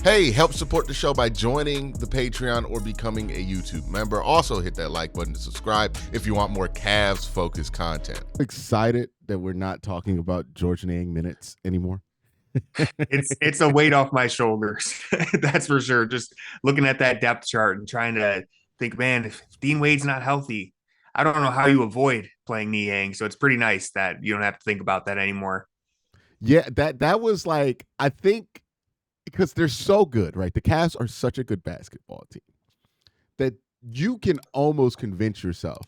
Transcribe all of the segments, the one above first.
Hey, help support the show by joining the Patreon or becoming a YouTube member. Also hit that like button to subscribe if you want more Cavs-focused content. Excited that we're not talking about George Niang minutes anymore. It's a weight off my shoulders. That's for sure. Just looking at that depth chart and trying to think, man, if Dean Wade's not healthy, I don't know how you avoid playing Niang. So it's pretty nice that you don't have to think about that anymore. Yeah, that was like, I think because they're so good, right? The Cavs are such a good basketball team that you can almost convince yourself,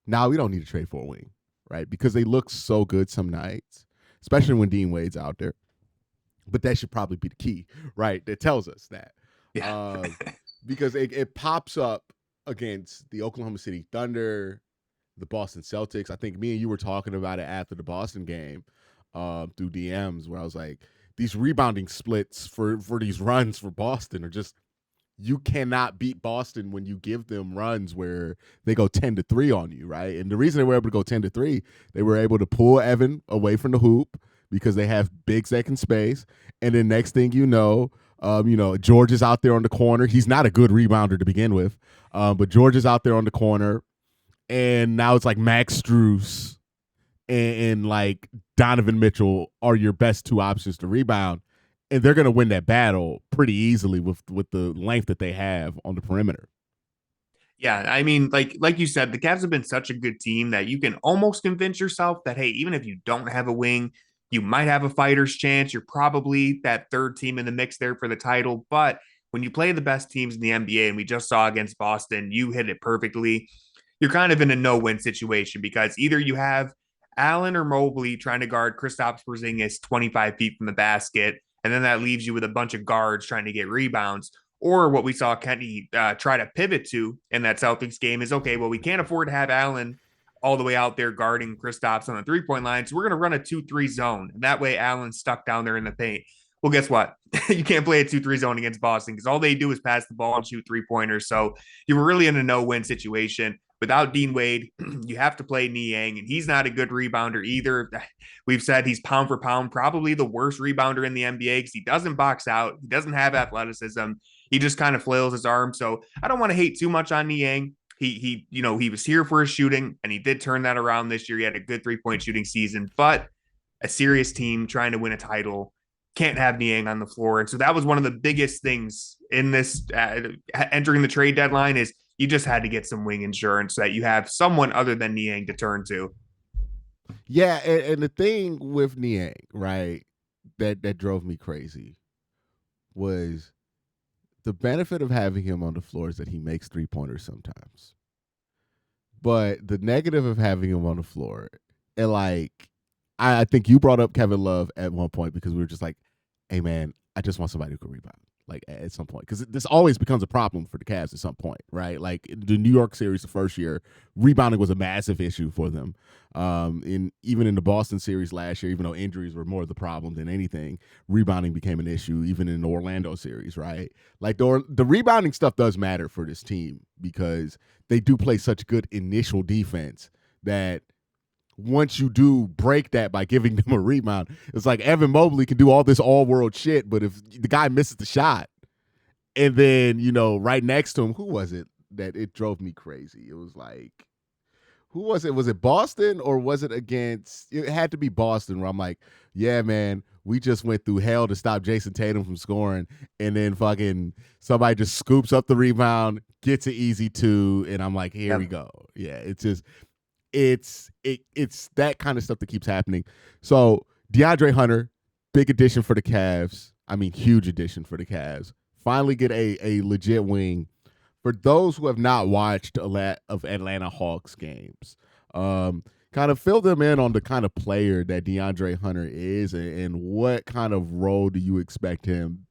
now we don't need to trade for a wing, right? Because they look so good some nights, especially when Dean Wade's out there. But that should probably be the key, right? That tells us that. Yeah. Because it pops up against the Oklahoma City Thunder, the Boston Celtics. I think me and you were talking about it after the Boston game through DMs, where I was like, these rebounding splits for these runs for Boston are just, you cannot beat Boston when you give them runs where they go 10-3 on you, right? And the reason they were able to go 10-3, they were able to pull Evan away from the hoop because they have big second space. And then next thing George is out there on the corner. He's not a good rebounder to begin with, but George is out there on the corner. And now it's like Max Strus and like Donovan Mitchell are your best two options to rebound. And they're going to win that battle pretty easily with the length that they have on the perimeter. Yeah, I mean, like you said, the Cavs have been such a good team that you can almost convince yourself that, hey, even if you don't have a wing, you might have a fighter's chance. You're probably that third team in the mix there for the title. But when you play the best teams in the NBA, and we just saw against Boston, you hit it perfectly. You're kind of in a no-win situation because either you have Allen or Mobley trying to guard Kristaps Porzingis 25 feet from the basket, and then that leaves you with a bunch of guards trying to get rebounds. Or what we saw Kenny try to pivot to in that Celtics game is, okay, well, we can't afford to have Allen all the way out there guarding Kristaps on the three-point line, so we're going to run a 2-3 zone. And that way Allen's stuck down there in the paint. Well, guess what? You can't play a 2-3 zone against Boston because all they do is pass the ball and shoot three-pointers. So you were really in a no-win situation. Without Dean Wade, you have to play Niang, and he's not a good rebounder either. We've said he's pound for pound, probably the worst rebounder in the NBA because he doesn't box out. He doesn't have athleticism. He just kind of flails his arm. So I don't want to hate too much on Niang. He was here for his shooting, and he did turn that around this year. He had a good 3-point shooting season, but a serious team trying to win a title can't have Niang on the floor. And so that was one of the biggest things in this entering the trade deadline is you just had to get some wing insurance so that you have someone other than Niang to turn to. Yeah, and the thing with Niang, right, that drove me crazy was the benefit of having him on the floor is that he makes three-pointers sometimes. But the negative of having him on the floor, and like, I think you brought up Kevin Love at one point because we were just like, hey, man, I just want somebody who can rebound. Like at some point, because this always becomes a problem for the Cavs at some point, right? Like the New York series, the first year, rebounding was a massive issue for them. Even in the Boston series last year, even though injuries were more of the problem than anything, rebounding became an issue. Even in the Orlando series, right? Like the rebounding stuff does matter for this team because they do play such good initial defense that once you do break that by giving them a rebound, it's like Evan Mobley can do all this all-world shit, but if the guy misses the shot, and then, right next to him, who was it that it drove me crazy? It was like, who was it? Was it Boston or was it against, it had to be Boston, where I'm like, yeah, man, we just went through hell to stop Jason Tatum from scoring, and then fucking somebody just scoops up the rebound, gets an easy two, and I'm like, here we go. Yeah, it's just, it's that kind of stuff that keeps happening. So DeAndre Hunter, big addition for the Cavs. I mean, huge addition for the Cavs. Finally get a legit wing. For those who have not watched a lot of Atlanta Hawks games, kind of fill them in on the kind of player that DeAndre Hunter is and what kind of role do you expect him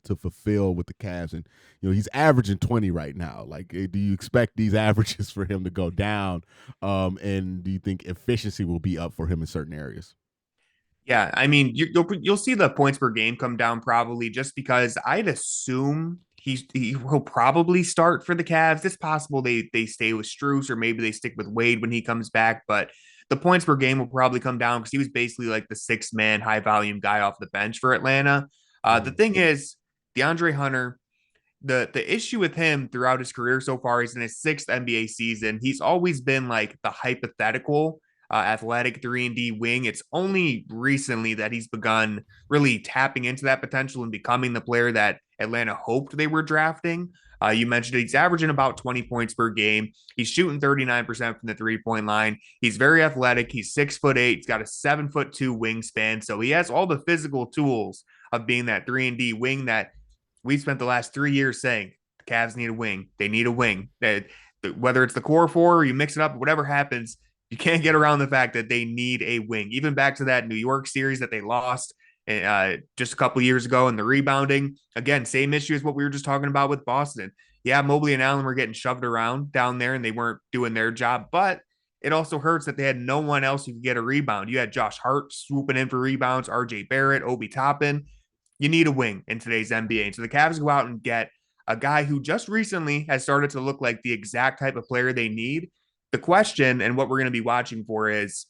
to fulfill with the Cavs. And he's averaging 20 right now. Like, do you expect these averages for him to go down? And do you think efficiency will be up for him in certain areas? Yeah, I mean, you'll see the points per game come down probably just because I'd assume he will probably start for the Cavs. It's possible they stay with Strus or maybe they stick with Wade when he comes back, but the points per game will probably come down because he was basically like the sixth man high volume guy off the bench for Atlanta. The thing is, DeAndre Hunter, the issue with him throughout his career so far, he's in his 6th NBA season. He's always been like the hypothetical athletic 3-and-D wing. It's only recently that he's begun really tapping into that potential and becoming the player that Atlanta hoped they were drafting. You mentioned he's averaging about 20 points per game. He's shooting 39% from the 3-point line. He's very athletic. He's 6'8". He's got a 7'2" wingspan. So he has all the physical tools of being that 3-and-D wing that we spent the last 3 years saying the Cavs need a wing. They need a wing. Whether it's the core four or you mix it up, whatever happens, you can't get around the fact that they need a wing. Even back to that New York series that they lost just a couple years ago in the rebounding. Again, same issue as what we were just talking about with Boston. Yeah, Mobley and Allen were getting shoved around down there and they weren't doing their job, but it also hurts that they had no one else who could get a rebound. You had Josh Hart swooping in for rebounds, RJ Barrett, Obi Toppin. You need a wing in today's NBA. And so the Cavs go out and get a guy who just recently has started to look like the exact type of player they need. The question and what we're going to be watching for is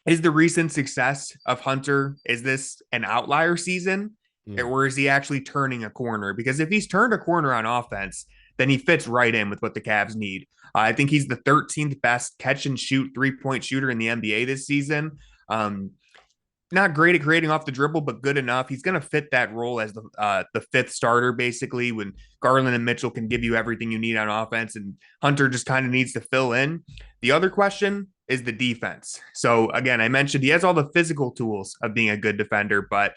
the recent success of Hunter, is this an outlier season or is he actually turning a corner? Because if he's turned a corner on offense, then he fits right in with what the Cavs need. I think he's the 13th best catch and shoot 3-point shooter in the NBA this season. Not great at creating off the dribble, but good enough. He's going to fit that role as the 5th starter, basically, when Garland and Mitchell can give you everything you need on offense, and Hunter just kind of needs to fill in. The other question is the defense. So, again, I mentioned he has all the physical tools of being a good defender, but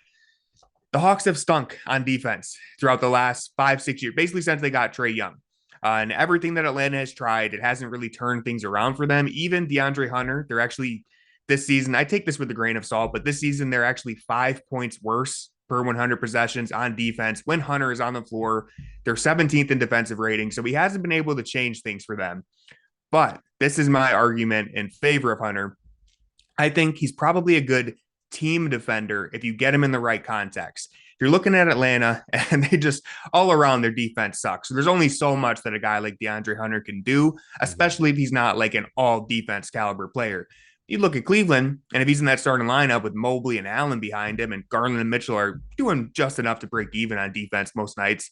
the Hawks have stunk on defense throughout the last 5-6 years, basically since they got Trae Young. And everything that Atlanta has tried, it hasn't really turned things around for them. Even DeAndre Hunter, they're actually this season, I take this with a grain of salt, but this season they're actually 5 points worse per 100 possessions on defense when Hunter is on the floor. They're 17th in defensive rating, so he hasn't been able to change things for them. But this is my argument in favor of Hunter. I think he's probably a good team defender if you get him in the right context. If you're looking at Atlanta and they just all around their defense sucks. So there's only so much that a guy like DeAndre Hunter can do, especially if he's not like an all defense caliber player. You look at Cleveland, and if he's in that starting lineup with Mobley and Allen behind him, and Garland and Mitchell are doing just enough to break even on defense most nights,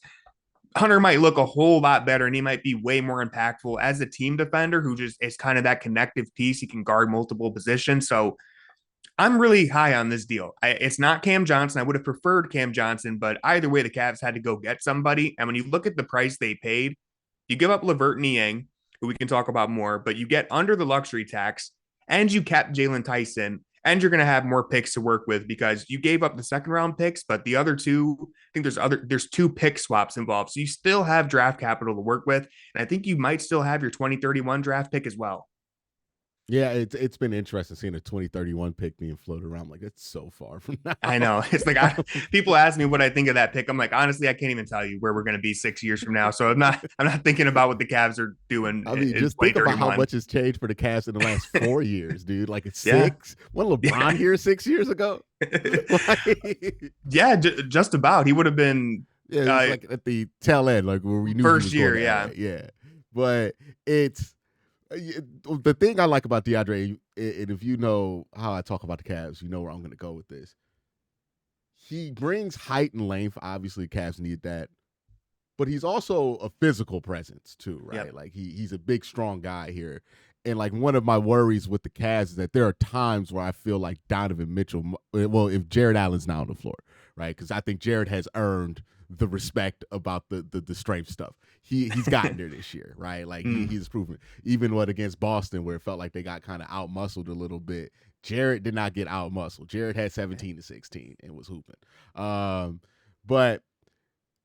Hunter might look a whole lot better, and he might be way more impactful as a team defender who just is kind of that connective piece. He can guard multiple positions. So I'm really high on this deal. It's not Cam Johnson. I would have preferred Cam Johnson, but either way, the Cavs had to go get somebody. And when you look at the price they paid, you give up LeVert and Niang, who we can talk about more, but you get under the luxury tax, and you kept Jalen Tyson, and you're going to have more picks to work with because you gave up the 2nd-round picks, but the other two, I think there's 2 pick swaps involved. So you still have draft capital to work with, and I think you might still have your 2031 draft pick as well. Yeah, it's been interesting seeing a 2031 pick being floated around. Like, it's so far from now. I know. It's like people ask me what I think of that pick. I'm like, honestly, I can't even tell you where we're going to be 6 years from now. So I'm not thinking about what the Cavs are doing. I mean, just think about how much has changed for the Cavs in the last 4 years, dude. Like, it's 6. Wasn't LeBron here 6 years ago? Yeah, just about. He would have been like at the tail end, like where we knew first he was year. Yeah. But it's the thing I like about DeAndre, and if you know how I talk about the Cavs, you know where I'm going to go with this. He brings height and length. Obviously, Cavs need that. But he's also a physical presence, too, right? Yep. Like, he's a big, strong guy here. And, like, one of my worries with the Cavs is that there are times where I feel like Donovan Mitchell, well, if Jared Allen's not on the floor, right? Because I think Jared has earned the respect about the strength stuff. He's gotten there this year, right? Like he's proven, even against Boston, where it felt like they got kind of out-muscled a little bit. Jared did not get out-muscled. Jared had 17-16 and was hooping. But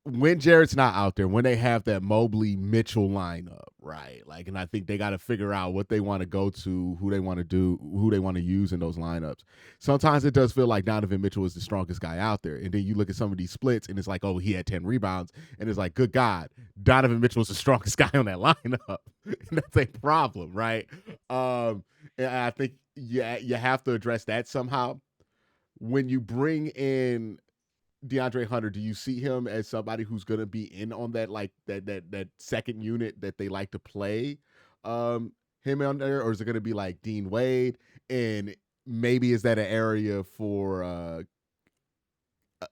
when Jared's not out there, when they have that Mobley Mitchell lineup, right? Like, and I think they got to figure out what they want to go to, who they want to do, who they want to use in those lineups. Sometimes it does feel like Donovan Mitchell is the strongest guy out there. And then you look at some of these splits and it's like, oh, he had 10 rebounds. And it's like, good God, Donovan Mitchell is the strongest guy on that lineup. And that's a problem, right? And I think you have to address that somehow. When you bring in DeAndre Hunter, do you see him as somebody who's going to be in on that, like that second unit that they like to play him on there, or is it going to be like Dean Wade? And maybe is that an area for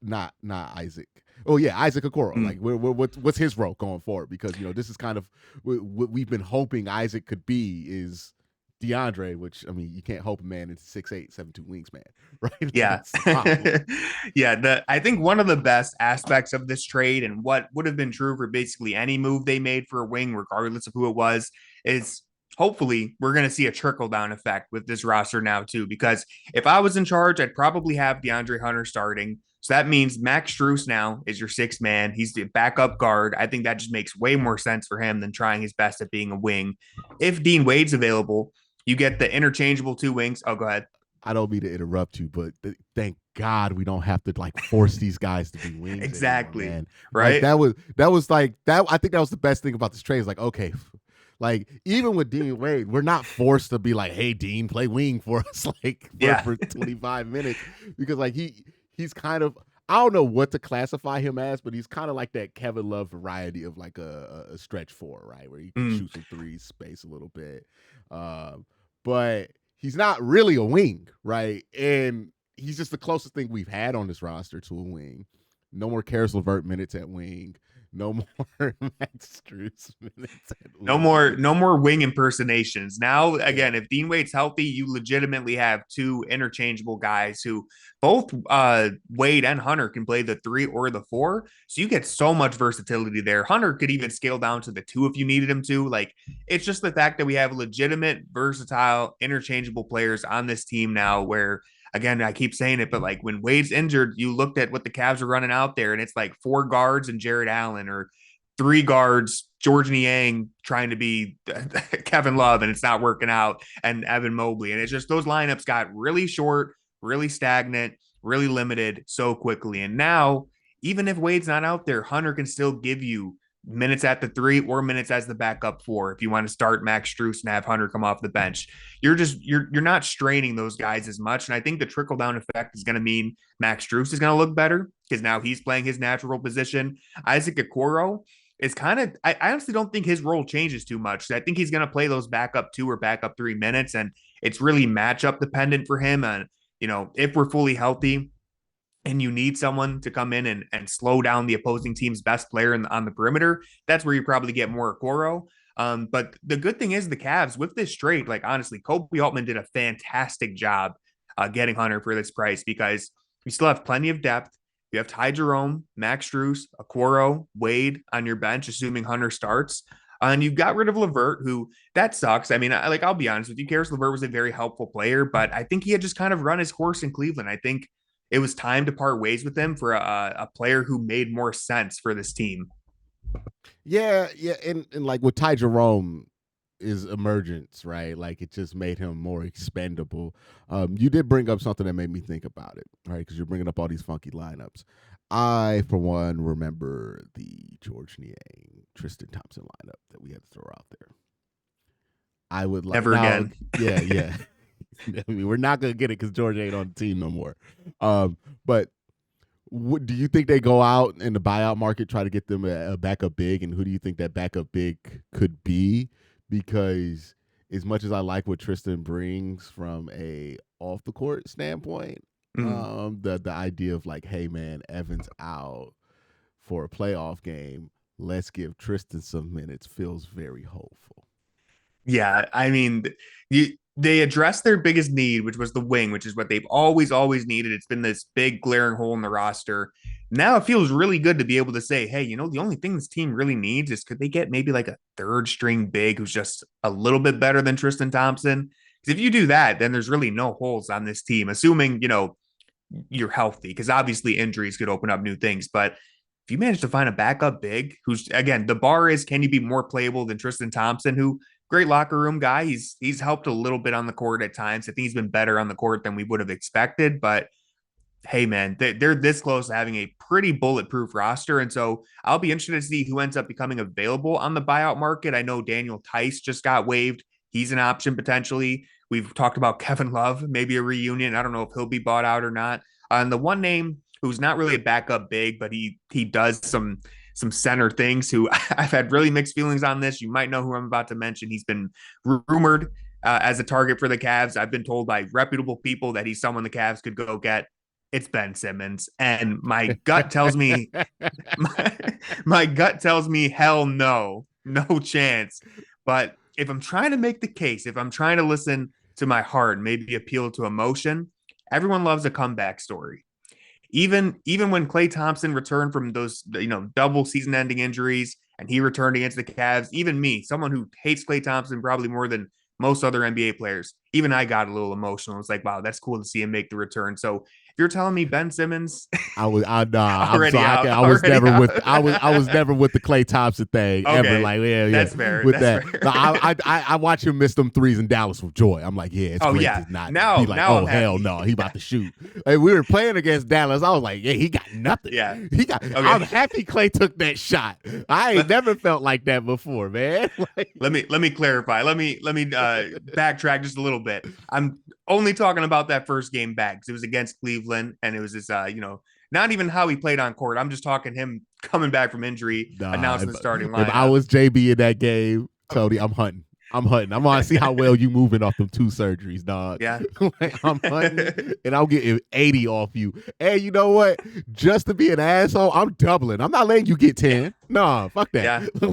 not Isaac, Oh yeah, Isaac Okoro. Like, what's his role going forward? Because this is kind of what we've been hoping Isaac could be is DeAndre, which I mean, you can't hope a man into 6'8", 7'2" wingsman, right? Yeah. It's impossible. Yeah. I think one of the best aspects of this trade, and what would have been true for basically any move they made for a wing, regardless of who it was, is hopefully we're going to see a trickle down effect with this roster now, too. Because if I was in charge, I'd probably have DeAndre Hunter starting. So that means Max Strus now is your sixth man. He's the backup guard. I think that just makes way more sense for him than trying his best at being a wing. If Dean Wade's available, you get the interchangeable two wings. Oh, go ahead. I don't mean to interrupt you, but thank God we don't have to like force these guys to be wings. Exactly. Anymore, man. Right. Like, that was like that. I think that was the best thing about this trade. Is like, okay, like even with Dean Wade, we're not forced to be like, hey, Dean, play wing for us, like for 25 minutes, because like he's kind of, I don't know what to classify him as, but he's kind of like that Kevin Love variety of like a stretch four, right, where he can shoot some threes, space a little bit, but he's not really a wing, right? And he's just the closest thing we've had on this roster to a wing. No more Karis LeVert minutes at wing. No more Max Strus minutes at wing. No more wing impersonations. Now, again, if Dean Wade's healthy, you legitimately have two interchangeable guys who both Wade and Hunter can play the 3 or the 4. So you get so much versatility there. Hunter could even scale down to the 2 if you needed him to. Like, it's just the fact that we have legitimate, versatile, interchangeable players on this team now where, again, I keep saying it, but like when Wade's injured, you looked at what the Cavs are running out there, and it's like 4 guards and Jared Allen, or 3 guards, George Niang trying to be Kevin Love, and it's not working out, and Evan Mobley. And it's just those lineups got really short, really stagnant, really limited so quickly. And now, even if Wade's not out there, Hunter can still give you minutes at the 3 or minutes as the backup 4 if you want to start Max Strus and have Hunter come off the bench. You're not straining those guys as much, and I think the trickle down effect is going to mean Max Strus is going to look better because now he's playing his natural position. Isaac Okoro is kind of, I honestly don't think his role changes too much. I think he's going to play those backup 2 or backup 3 minutes, and it's really matchup dependent for him. And if we're fully healthy and you need someone to come in and slow down the opposing team's best player on the perimeter, that's where you probably get more Okoro. But the good thing is the Cavs with this trade, like honestly, Kobe Altman did a fantastic job getting Hunter for this price, because you still have plenty of depth. You have Ty Jerome, Max Strus, Okoro, Wade on your bench, assuming Hunter starts. And you got rid of LeVert, who that sucks. I mean, I'll be honest with you, Karis LeVert was a very helpful player, but I think he had just kind of run his course in Cleveland. I think it was time to part ways with him for a player who made more sense for this team. Yeah, and like with Ty Jerome, is emergence, right? Like it just made him more expendable. You did bring up something that made me think about it, right? Because you're bringing up all these funky lineups. I, for one, remember the George Niang, Tristan Thompson lineup that we had to throw out there. I would like never again. Yeah. I mean, we're not gonna get it because George ain't on the team no more. But do you think they go out in the buyout market, try to get them a backup big, and who do you think that backup big could be? Because as much as I like what Tristan brings from a off the court standpoint, the idea of like, hey man, Evans out for a playoff game, let's give Tristan some minutes, feels very hopeful. Yeah, I mean, they addressed their biggest need, which was the wing, which is what they've always needed. It's been this big glaring hole in the roster. Now it feels really good to be able to say, hey, the only thing this team really needs is, could they get maybe like a third string big who's just a little bit better than Tristan Thompson? Because if you do that, then there's really no holes on this team, assuming, you're healthy, because obviously injuries could open up new things. But if you manage to find a backup big who's, again, the bar is, can you be more playable than Tristan Thompson, who great locker room guy. He's helped a little bit on the court at times. I think he's been better on the court than we would have expected. But hey, man, they're this close to having a pretty bulletproof roster. And so I'll be interested to see who ends up becoming available on the buyout market. I know Daniel Tice just got waived. He's an option potentially. We've talked about Kevin Love, maybe a reunion. I don't know if he'll be bought out or not. And the one name who's not really a backup big, but he does some center things, who I've had really mixed feelings on this. You might know who I'm about to mention. He's been rumored as a target for the Cavs. I've been told by reputable people that he's someone the Cavs could go get. it's Ben Simmons. And my gut tells me, my gut tells me, hell no, no chance. But if I'm trying to make the case, if I'm trying to listen to my heart, maybe appeal to emotion, everyone loves a comeback story. Even when Klay Thompson returned from those double season ending injuries and he returned against the Cavs, even me, someone who hates Klay Thompson probably more than most other NBA players, even I got a little emotional. It's like, wow, that's cool to see him make the return. So if you're telling me Ben Simmons, I was already never with the Klay Thompson thing ever. Like, yeah, that's fair. With that's that, fair. I watch him miss them threes in Dallas with joy. I'm like, yeah, it's great to not be like, oh hell no, he about to shoot. Like, we were playing against Dallas. I was like, yeah, he got nothing. Yeah, he got. Okay. I'm happy Klay took that shot. I ain't never felt like that before, man. Like, let me clarify. Let me backtrack just a little bit. I'm only talking about that first game back because it was against Cleveland and it was this, not even how he played on court. I'm just talking him coming back from injury, announcing the starting lineup. If I was JB in that game, Tony, I'm hunting. I'm going to see how well you moving off them 2 surgeries, dog. Yeah. Like, I'm hunting, and I'll get 80 off you. And you know what? Just to be an asshole, I'm doubling. I'm not letting you get 10. Nah, fuck that. Yeah.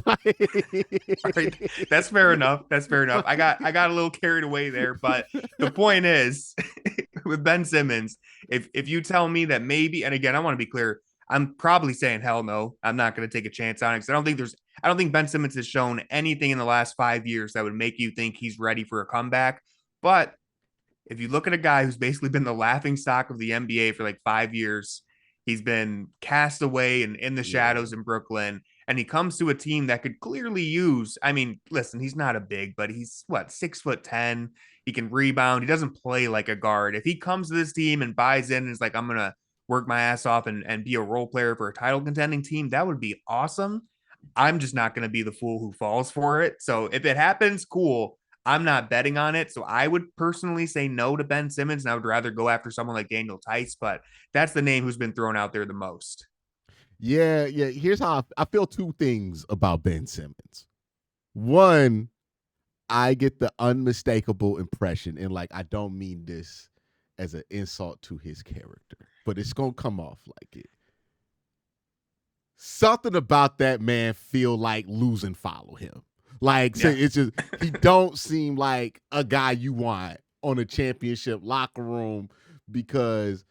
Right. That's fair enough. I got a little carried away there, but the point is, with Ben Simmons, if you tell me that maybe, and again, I want to be clear, I'm probably saying hell no. I'm not going to take a chance on it because I don't think Ben Simmons has shown anything in the last 5 years that would make you think he's ready for a comeback. But if you look at a guy who's basically been the laughing stock of the NBA for like 5 years, he's been cast away and in the shadows in Brooklyn, and he comes to a team that could clearly use, I mean, listen, he's not a big, but he's 6'10". He can rebound. He doesn't play like a guard. If he comes to this team and buys in and is like, I'm going to work my ass off and be a role player for a title contending team, that would be awesome. I'm just not going to be the fool who falls for it. So if it happens, cool. I'm not betting on it. So I would personally say no to Ben Simmons, and I would rather go after someone like Daniel Tice, but that's the name who's been thrown out there the most. Yeah. Here's how I feel 2 things about Ben Simmons. One, I get the unmistakable impression, and like, I don't mean this as an insult to his character, but it's going to come off like it. Something about that man feel like lose and follow him. Like, so it's just, he don't seem like a guy you want on a championship locker room, because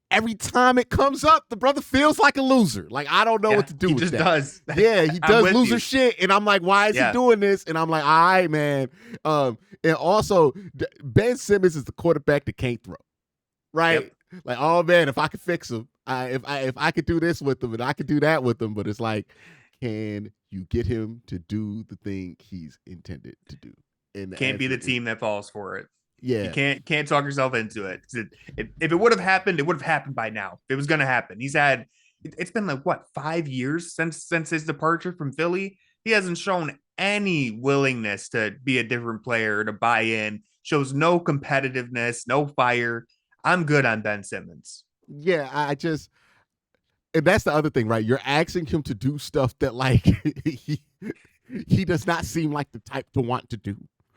every time it comes up, the brother feels like a loser. Like, I don't know what to do with that. Does. Yeah, he does loser shit. And I'm like, why is he doing this? And I'm like, all right, man. And also, Ben Simmons is the quarterback that can't throw. Right? Yep. Like, oh man, if I could fix him, if I could do this with him and I could do that with him, but it's like, can you get him to do the thing he's intended to do? And can't be the team that falls for it. Yeah, you can't talk yourself into it. If it would have happened, it would have happened by now. If it was going to happen. It's been like 5 years since his departure from Philly. He hasn't shown any willingness to be a different player, to buy in. Shows no competitiveness, no fire. I'm good on Ben Simmons. Yeah, and that's the other thing, right? You're asking him to do stuff that, like, he does not seem like the type to want to do.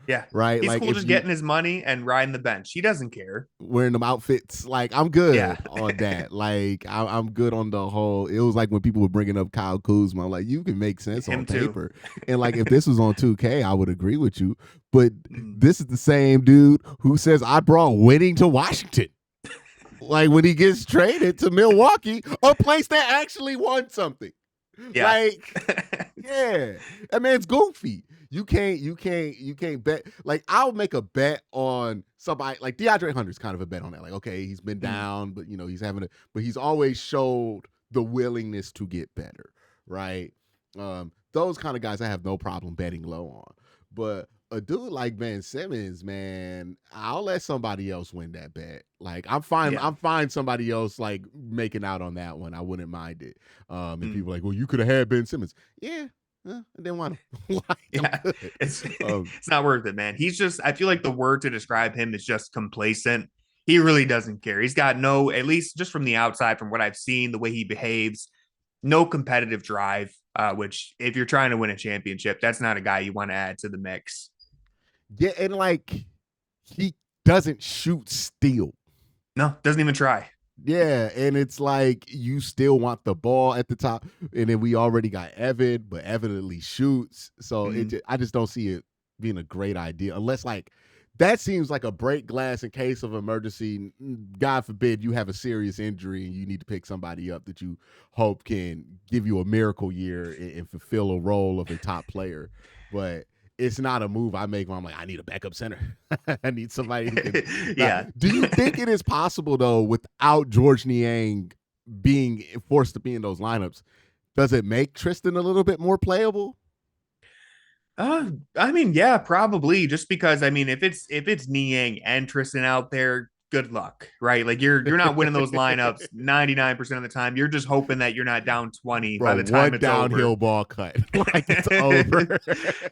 Yeah. Right? He's like, cool just getting his money and riding the bench. He doesn't care. Wearing them outfits. Like, I'm good on that. Like, I'm good on the whole. It was like when people were bringing up Kyle Kuzma, I'm like, you can make sense on paper. And like, if this was on 2K, I would agree with you. But this is the same dude who says, I brought winning to Washington. Like, when he gets traded to Milwaukee, a place that actually won something. Yeah. Like, yeah. That man's goofy. You can't bet. Like, I'll make a bet on somebody like DeAndre Hunter's kind of a bet on that. Like, okay, he's been down, but but he's always showed the willingness to get better, right? Those kind of guys I have no problem betting low on. But a dude like Ben Simmons, man, I'll let somebody else win that bet. Like, I'm fine. Yeah. I'm fine. Somebody else like making out on that one. I wouldn't mind it. And people are like, well, you could have had Ben Simmons. Yeah. I didn't want him. It's not worth it, man. He's just, I feel like the word to describe him is just complacent. He really doesn't care. He's got no, at least just from the outside, from what I've seen, the way he behaves, no competitive drive, which if you're trying to win a championship, that's not a guy you want to add to the mix. Yeah, and like, he doesn't shoot steal. No, doesn't even try. Yeah, and it's like you still want the ball at the top, and then we already got Evan, but Evan at least shoots. So I just don't see it being a great idea unless like that seems like a break glass in case of emergency. God forbid you have a serious injury and you need to pick somebody up that you hope can give you a miracle year and fulfill a role of a top player. But it's not a move I make when I'm like, I need a backup center. I need somebody who can. Yeah. Do you think it is possible though, without George Niang being forced to be in those lineups, does it make Tristan a little bit more playable? I mean, yeah, probably. Just because I mean, if it's Niang and Tristan out there, good luck, right? Like you're not winning those lineups 99% of the time. You're just hoping that you're not down 20 by Bro, the time one it's downhill over. ball cut. Like it's over.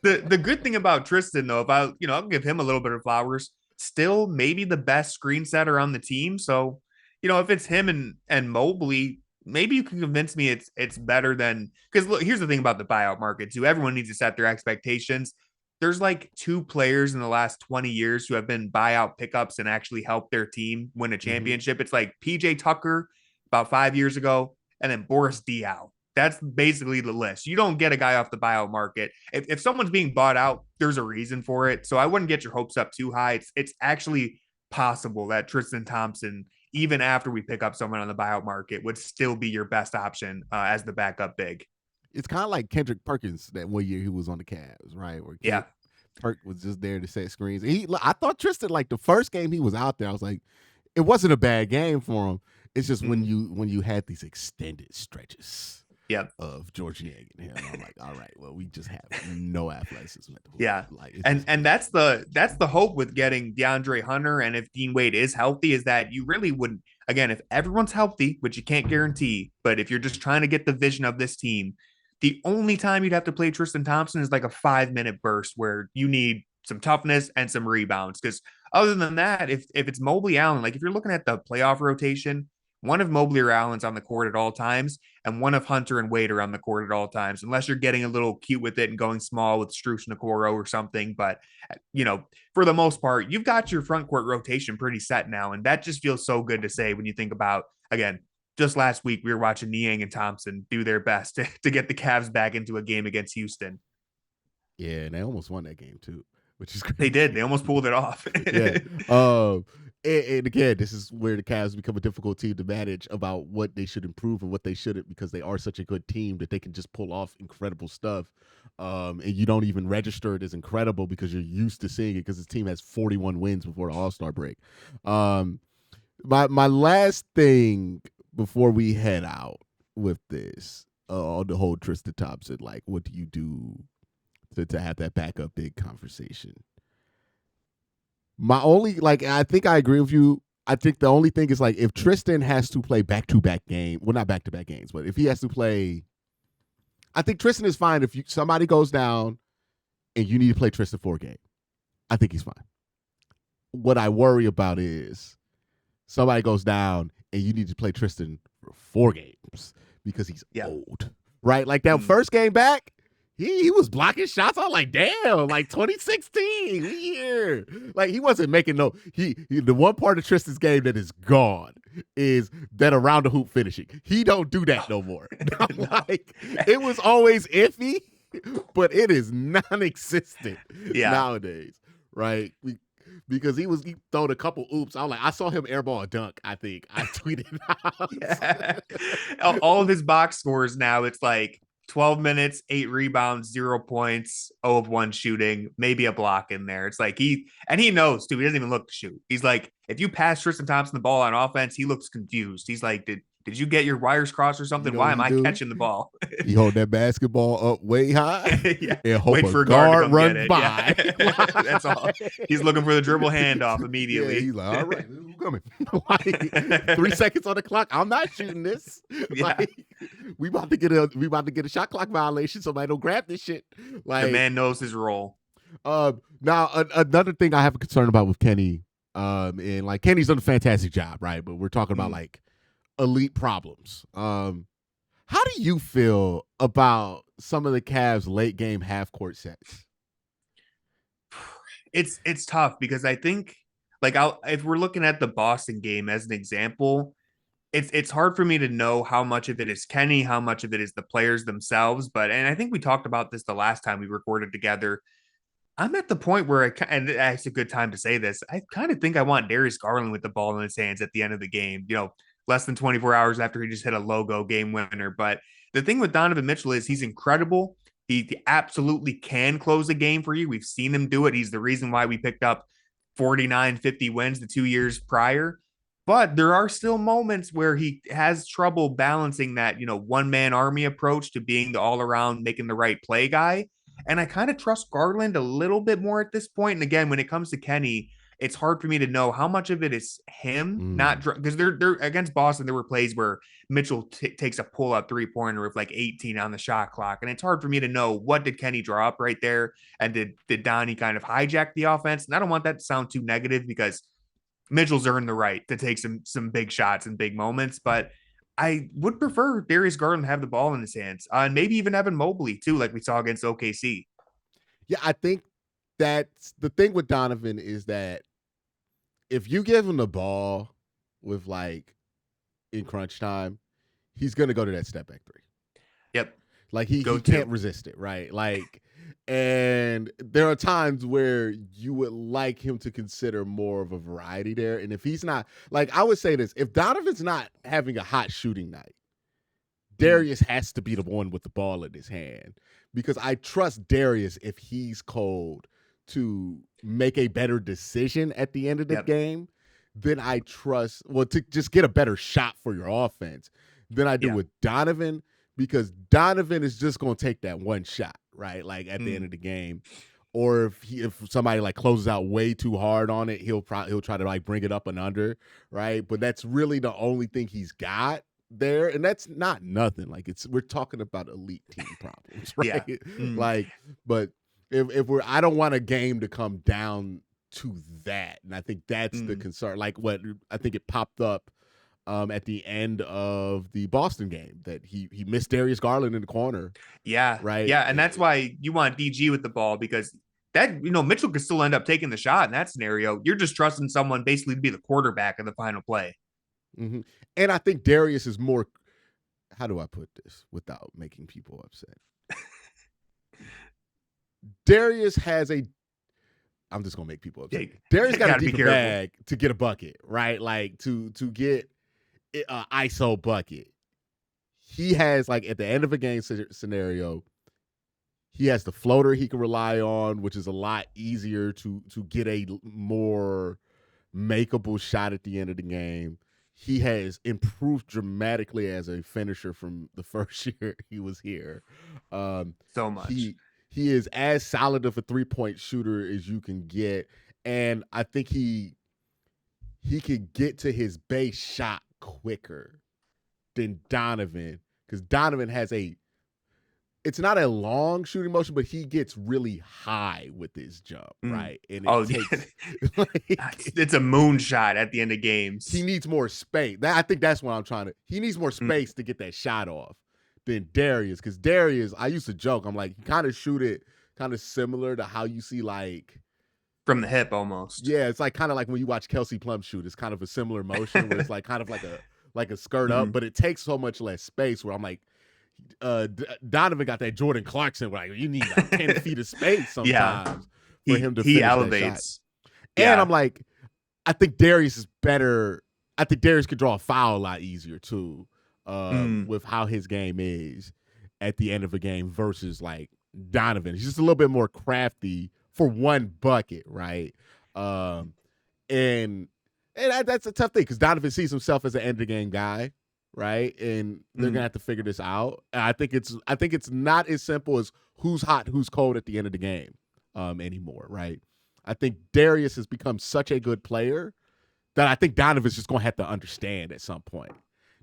The good thing about Tristan though, if I'll give him a little bit of flowers, still maybe the best screen setter on the team. So, if it's him and Mobley, maybe you can convince me it's better than, because look, here's the thing about the buyout market too. Everyone needs to set their expectations. There's like two players in the last 20 years who have been buyout pickups and actually helped their team win a championship. It's like PJ Tucker about 5 years ago, and then Boris Diaw. That's basically the list. You don't get a guy off the buyout market. If someone's being bought out, there's a reason for it. So I wouldn't get your hopes up too high. It's actually possible that Tristan Thompson, even after we pick up someone on the buyout market, would still be your best option as the backup big. It's kind of like Kendrick Perkins that one year he was on the Cavs, right? Yeah. Perk was just there to set screens. I thought Tristan, like the first game he was out there, I was like, it wasn't a bad game for him. It's just when you had these extended stretches of George Niang and him, I'm like, all right, well, we just have no athleticism at the Yeah. Like, and that's the hope with getting DeAndre Hunter, and if Dean Wade is healthy, is that you really wouldn't, again, if everyone's healthy, which you can't guarantee, but if you're just trying to get the vision of this team, the only time you'd have to play Tristan Thompson is like a 5-minute burst where you need some toughness and some rebounds. Because other than that, if it's Mobley Allen, like if you're looking at the playoff rotation, one of Mobley or Allen's on the court at all times, and one of Hunter and Wade are on the court at all times, unless you're getting a little cute with it and going small with Strus and Okoro or something. But, for the most part, you've got your front court rotation pretty set now. And that just feels so good to say when you think about, again, just last week, we were watching Niang and Thompson do their best to get the Cavs back into a game against Houston. Yeah, and they almost won that game too, which is crazy. They did. They almost pulled it off. Yeah. And again, this is where the Cavs become a difficult team to manage about what they should improve and what they shouldn't, because they are such a good team that they can just pull off incredible stuff. And you don't even register it as incredible because you're used to seeing it because this team has 41 wins before the All-Star break. My last thing before we head out with this, on the whole Tristan Thompson, like, what do you do to have that backup big conversation? My only, I think I agree with you. I think the only thing is, like, if Tristan has to play back-to-back game, well, not back-to-back games, but if he has to play, I think Tristan is fine if somebody goes down and you need to play Tristan for a game. I think he's fine. What I worry about is somebody goes down and you need to play Tristan for 4 games because he's old, right? Like that first game back, he was blocking shots. I was like, damn, like 2016, we here. Like he wasn't making the one part of Tristan's game that is gone is that around the hoop finishing. He don't do that no more. Like it was always iffy, but it is non-existent nowadays, right? Because he throwed a couple oops. I was like, I saw him airball a dunk, I think. I tweeted out. Yeah. All of his box scores now, it's like 12 minutes, 8 rebounds, 0 points, 0 of 1 shooting, maybe a block in there. It's like he knows too. He doesn't even look to shoot. He's like, if you pass Tristan Thompson the ball on offense, he looks confused. He's like, did you get your wires crossed or something? Why am I catching the ball? You hold that basketball up way high and hope wait for a guard runs by. Yeah. That's all. He's looking for the dribble handoff immediately. Yeah, he's like, all right, who's coming? Like, 3 seconds on the clock. I'm not shooting this. Like, we about to get a shot clock violation. Somebody don't grab this shit. Like the man knows his role. Now another thing I have a concern about with Kenny, and like Kenny's done a fantastic job, right? But we're talking about like elite problems. How do you feel about some of the Cavs late game half court sets? It's tough because I think like if we're looking at the Boston game as an example, it's hard for me to know how much of it is Kenny, how much of it is the players themselves. And I think we talked about this the last time we recorded together. I'm at the point where and it's a good time to say this. I kind of think I want Darius Garland with the ball in his hands at the end of the game, less than 24 hours after he just hit a logo game winner. But the thing with Donovan Mitchell is he's incredible. He absolutely can close a game for you. We've seen him do it. He's the reason why we picked up 49, 50 wins the 2 years prior. But there are still moments where he has trouble balancing that, one man army approach to being the all around, making the right play guy. And I kind of trust Garland a little bit more at this point. And again, when it comes to Kenny, it's hard for me to know how much of it is him, not because they're against Boston. There were plays where Mitchell takes a pull up 3-pointer with like 18 on the shot clock, and it's hard for me to know what did Kenny draw up right there, and did Donnie kind of hijack the offense. And I don't want that to sound too negative because Mitchell's earned the right to take some big shots and big moments, but I would prefer Darius Garland have the ball in his hands, and maybe even Evan Mobley too, like we saw against OKC. Yeah, I think that's the thing with Donovan is that if you give him the ball with like in crunch time, he's gonna go to that step back three. Yep. Like he can't resist it, right? Like, and there are times where you would like him to consider more of a variety there. And if he's not, like I would say this, if Donovan's not having a hot shooting night, Darius has to be the one with the ball in his hand, because I trust Darius if he's cold to make a better decision at the end of the game than I trust, to just get a better shot for your offense than I do with Donovan, because Donovan is just going to take that one shot, right? Like at the end of the game. Or if somebody like closes out way too hard on it, he'll try to like bring it up and under, right? But that's really the only thing he's got there, and that's not nothing. Like we're talking about elite team problems, right? Like, but if I don't want a game to come down to that, and I think that's the concern. Like what I think it popped up at the end of the Boston game that he missed Darius Garland in the corner. Yeah, right. Yeah, and that's why you want DG with the ball, because that Mitchell could still end up taking the shot in that scenario. You're just trusting someone basically to be the quarterback in the final play. Mm-hmm. And I think Darius is more, how do I put this without making people upset? Darius has I'm just going to make people upset. Darius got a deep bag to get a bucket, right? Like to get an ISO bucket. He has, like, at the end of a game scenario, he has the floater he can rely on, which is a lot easier to get a more makeable shot at the end of the game. He has improved dramatically as a finisher from the first year he was here. So much. He is as solid of a 3-point shooter as you can get. And I think he can get to his base shot quicker than Donovan, because Donovan has it's not a long shooting motion, but he gets really high with his jump, right? And it's a moonshot at the end of games. He needs more space. I think that's what I'm trying to. He needs more space to get that shot off than Darius, because Darius, I used to joke, I'm like, he kind of shoot it kind of similar to how you see like from the hip almost. Yeah, it's like kind of like when you watch Kelsey Plum shoot. It's kind of a similar motion where it's like kind of like a skirt up, but it takes so much less space. Where I'm like, Donovan got that Jordan Clarkson where like you need like 10 feet of space sometimes for him to finish elevates. That shot. And I'm like, I think Darius is better. I think Darius could draw a foul a lot easier too, with how his game is at the end of a game versus like Donovan. He's just a little bit more crafty for one bucket, right? And that's a tough thing because Donovan sees himself as an end of the game guy, right? And they're gonna have to figure this out. And I think it's not as simple as who's hot, who's cold at the end of the game anymore, right? I think Darius has become such a good player that I think Donovan's just gonna have to understand at some point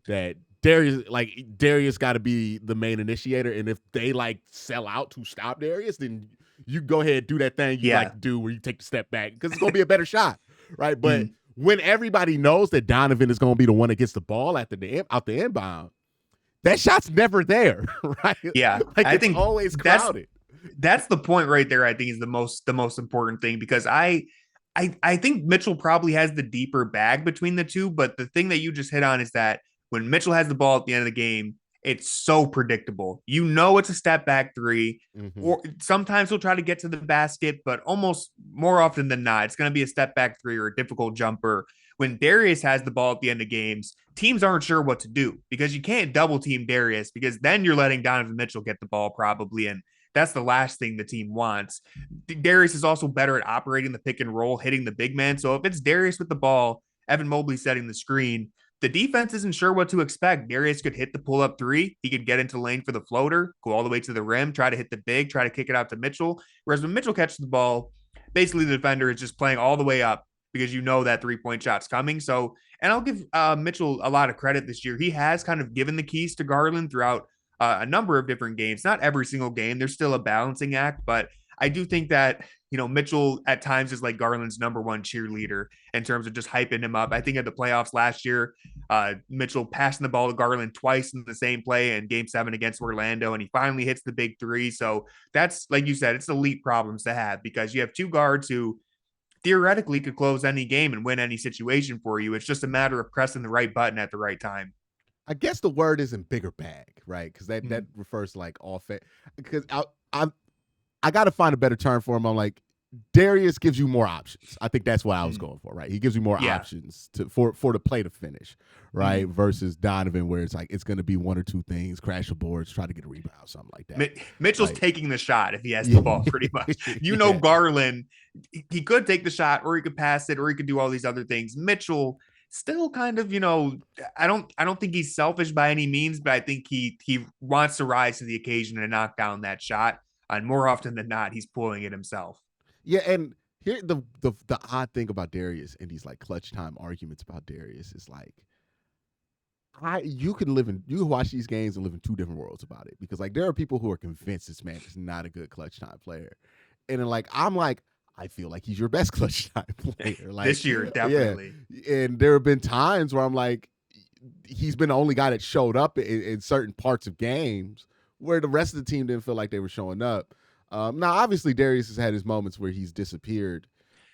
that Darius got to be the main initiator, and if they like sell out to stop Darius, then you go ahead and do that thing you like to do where you take the step back because it's gonna be a better shot, right? But when everybody knows that Donovan is gonna be the one that gets the ball out the inbound, that shot's never there, right? Yeah, like I think always crowded. That's the point right there. I think is the most important thing, because I I think Mitchell probably has the deeper bag between the two, but the thing that you just hit on is that when Mitchell has the ball at the end of the game, it's so predictable. You know it's a step back three, Mm-hmm. or sometimes he'll try to get to the basket, but almost more often than not, it's going to be a step back three or a difficult jumper. When Darius has the ball at the end of games, teams aren't sure what to do because you can't double team Darius because then you're letting Donovan Mitchell get the ball probably, and that's the last thing the team wants. Darius is also better at operating the pick and roll, hitting the big man. So if it's Darius with the ball, Evan Mobley setting the screen, the defense isn't sure what to expect. Darius could hit the pull up three. He could get into lane for the floater, go all the way to the rim, try to hit the big, try to kick it out to Mitchell. Whereas when Mitchell catches the ball, basically the defender is just playing all the way up because you know that 3-point shot's coming. So, and I'll give Mitchell a lot of credit this year. He has kind of given the keys to Garland throughout a number of different games. Not every single game. There's still a balancing act, but I do think that, Mitchell at times is like Garland's number one cheerleader in terms of just hyping him up. I think at the playoffs last year, Mitchell passing the ball to Garland twice in the same play in game 7 against Orlando, and he finally hits the big three. So that's, like you said, it's elite problems to have because you have two guards who theoretically could close any game and win any situation for you. It's just a matter of pressing the right button at the right time. I guess the word isn't bigger bag, right? Because that refers to like offense. Because I got to find a better term for him. I'm like, Darius gives you more options. I think that's what I was going for, right? He gives you more options for the play to finish, right? Versus Donovan, where it's like it's going to be one or two things: crash the boards, try to get a rebound, something like that. Mitchell's taking the shot if he has the ball, pretty much. Garland, he could take the shot, or he could pass it, or he could do all these other things. Mitchell still kind of, I don't think he's selfish by any means, but I think he wants to rise to the occasion and knock down that shot. And more often than not, he's pulling it himself. Yeah, and here the odd thing about Darius and these like clutch time arguments about Darius is like, you can watch these games and live in two different worlds about it, because like there are people who are convinced this man is not a good clutch time player, and then like I'm like, I feel like he's your best clutch time player. Like this year, definitely. Yeah. And there have been times where I'm like, he's been the only guy that showed up in certain parts of games where the rest of the team didn't feel like they were showing up. Now, obviously, Darius has had his moments where he's disappeared.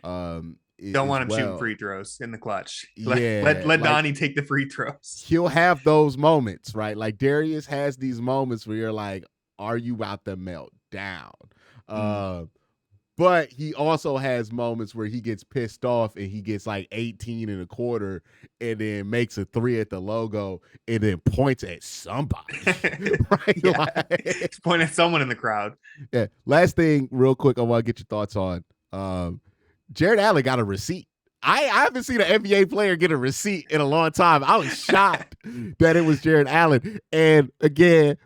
Don't want him shooting free throws in the clutch. Let like, Donnie take the free throws. He'll have those moments, right? Like Darius has these moments where you're like, are you about to melt down? But he also has moments where he gets pissed off and he gets like 18 and a quarter and then makes a three at the logo and then points at somebody. Right? Yeah. He's pointing at someone in the crowd. Yeah. Last thing, real quick, I want to get your thoughts on. Jared Allen got a receipt. I haven't seen an NBA player get a receipt in a long time. I was shocked that it was Jared Allen. And again,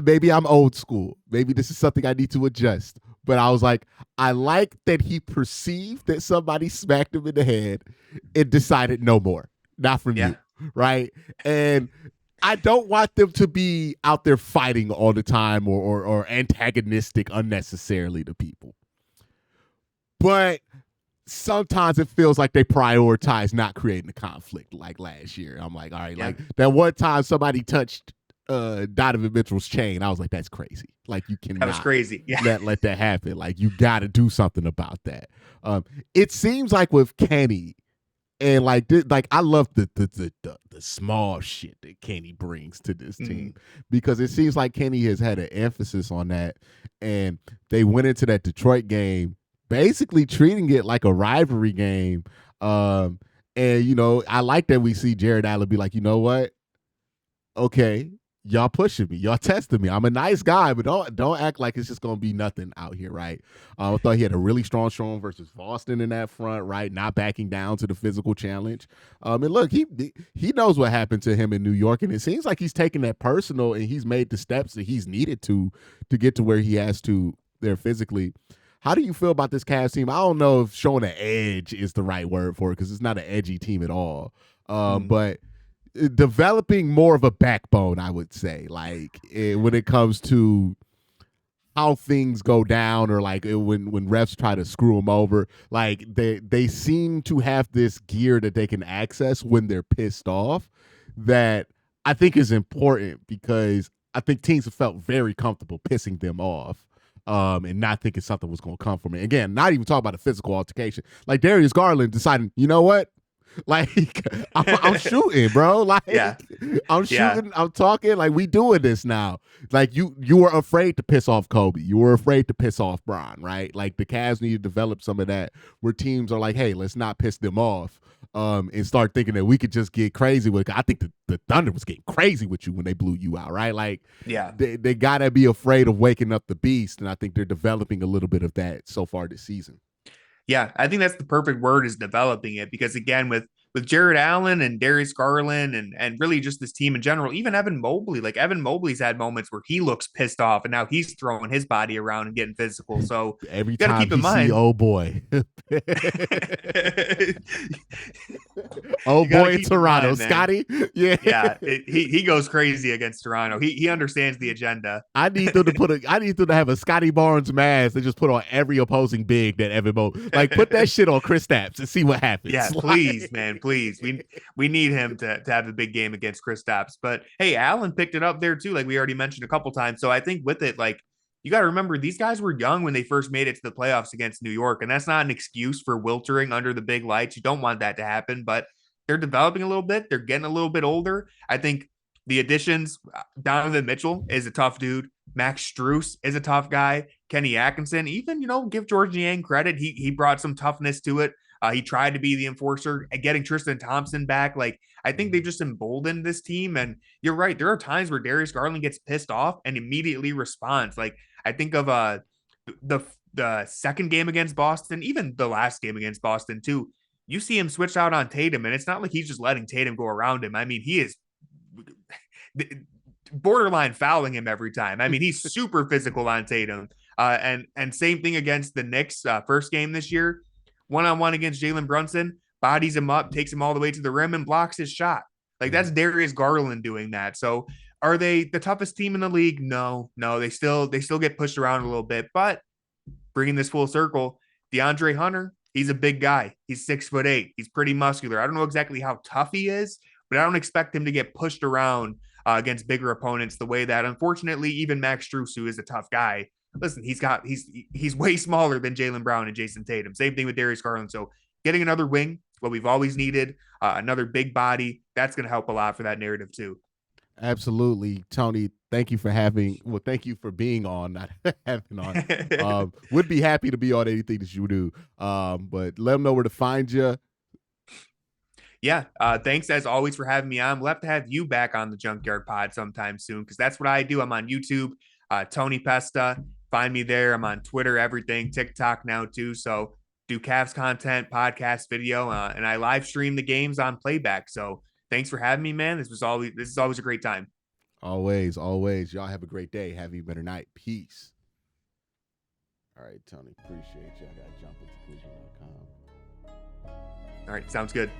maybe I'm old school. Maybe this is something I need to adjust. But I was like, I like that he perceived that somebody smacked him in the head and decided no more, not from you, right? And I don't want them to be out there fighting all the time or antagonistic unnecessarily to people. But sometimes it feels like they prioritize not creating a conflict like last year. I'm like, all right, like that one time somebody touched Donovan Mitchell's chain, I was like, that's crazy. Like you cannot, that was crazy. Yeah. Let that happen. Like you got to do something about that. It seems like with Kenny, and like I love the small shit that Kenny brings to this team, because it seems like Kenny has had an emphasis on that, and they went into that Detroit game basically treating it like a rivalry game. And I like that we see Jared Allen be like, you know what? Okay, y'all pushing me, y'all testing me. I'm a nice guy, but don't act like it's just gonna be nothing out here, right? I thought he had a really strong showing versus Boston in that front, right? Not backing down to the physical challenge. And look, he knows what happened to him in New York, and it seems like he's taking that personal, and he's made the steps that he's needed to get to where he has to there physically. How do you feel about this Cavs team? I don't know if showing an edge is the right word for it, because it's not an edgy team at all. But developing more of a backbone, I would say, like when it comes to how things go down, or like when refs try to screw them over, like they seem to have this gear that they can access when they're pissed off, that I think is important, because I think teams have felt very comfortable pissing them off. and not thinking something was going to come from it. Again, not even talking about a physical altercation. Like Darius Garland deciding, you know what? Like I'm shooting, bro. Like I'm shooting. I'm talking. Like we doing this now. Like you were afraid to piss off Kobe. You were afraid to piss off Bron, right? Like the Cavs need to develop some of that where teams are like, hey, let's not piss them off. And start thinking that we could just get crazy with. I think the Thunder was getting crazy with you when they blew you out, right? Like, they gotta be afraid of waking up the beast, and I think they're developing a little bit of that so far this season. Yeah, I think that's the perfect word, is developing it, because again, with Jared Allen and Darius Garland and really just this team in general, even Evan Mobley, like Evan Mobley's had moments where he looks pissed off and now he's throwing his body around and getting physical. So every time keep in mind, oh boy, oh boy in Toronto, mind, Scotty. Yeah, he goes crazy against Toronto. He understands the agenda. I need them to have a Scotty Barnes mask they just put on every opposing big that Evan Mobley. Like put that shit on Kristaps and see what happens. Yeah, please, man. Please. We need him to have a big game against Kristaps. But hey, Allen picked it up there too, like we already mentioned a couple times. So I think with it, like, you got to remember, these guys were young when they first made it to the playoffs against New York, and that's not an excuse for wiltering under the big lights. You don't want that to happen, but they're developing a little bit. They're getting a little bit older. I think the additions, Donovan Mitchell is a tough dude. Max Strus is a tough guy. Kenny Atkinson, even, give George Niang credit. He brought some toughness to it. He tried to be the enforcer, and getting Tristan Thompson back. Like, I think they've just emboldened this team. And you're right. There are times where Darius Garland gets pissed off and immediately responds. Like, I think of the second game against Boston, even the last game against Boston too. You see him switch out on Tatum, and it's not like he's just letting Tatum go around him. I mean, he is borderline fouling him every time. I mean, he's super physical on Tatum. And same thing against the Knicks first game this year. One-on-one against Jalen Brunson, bodies him up, takes him all the way to the rim, and blocks his shot. Like, that's Darius Garland doing that. So are they the toughest team in the league? No, they still get pushed around a little bit. But bringing this full circle, DeAndre Hunter, he's a big guy. He's 6'8". He's pretty muscular. I don't know exactly how tough he is, but I don't expect him to get pushed around against bigger opponents the way that, unfortunately, even Max Strus, who is a tough guy, listen, he's way smaller than Jaylen Brown and Jason Tatum. Same thing with Darius Garland. So getting another wing, what we've always needed, another big body, that's going to help a lot for that narrative too. Absolutely. Tony, thank you for being on, not having on. Would be happy to be on anything that you do. But let them know where to find you. Yeah. Thanks as always for having me on. We'll have to have you back on the Junkyard Pod sometime soon, because that's what I do. I'm on YouTube, Tony Pesta. Find me there. I'm on Twitter, everything, TikTok now too. So do Cavs content, podcast, video, and I live stream the games on playback. So thanks for having me, man. This is always a great time. Always. Y'all have a great day. Have a better night. Peace. All right, Tony. Appreciate you. I got to jump into Cleveland.com. All right. Sounds good.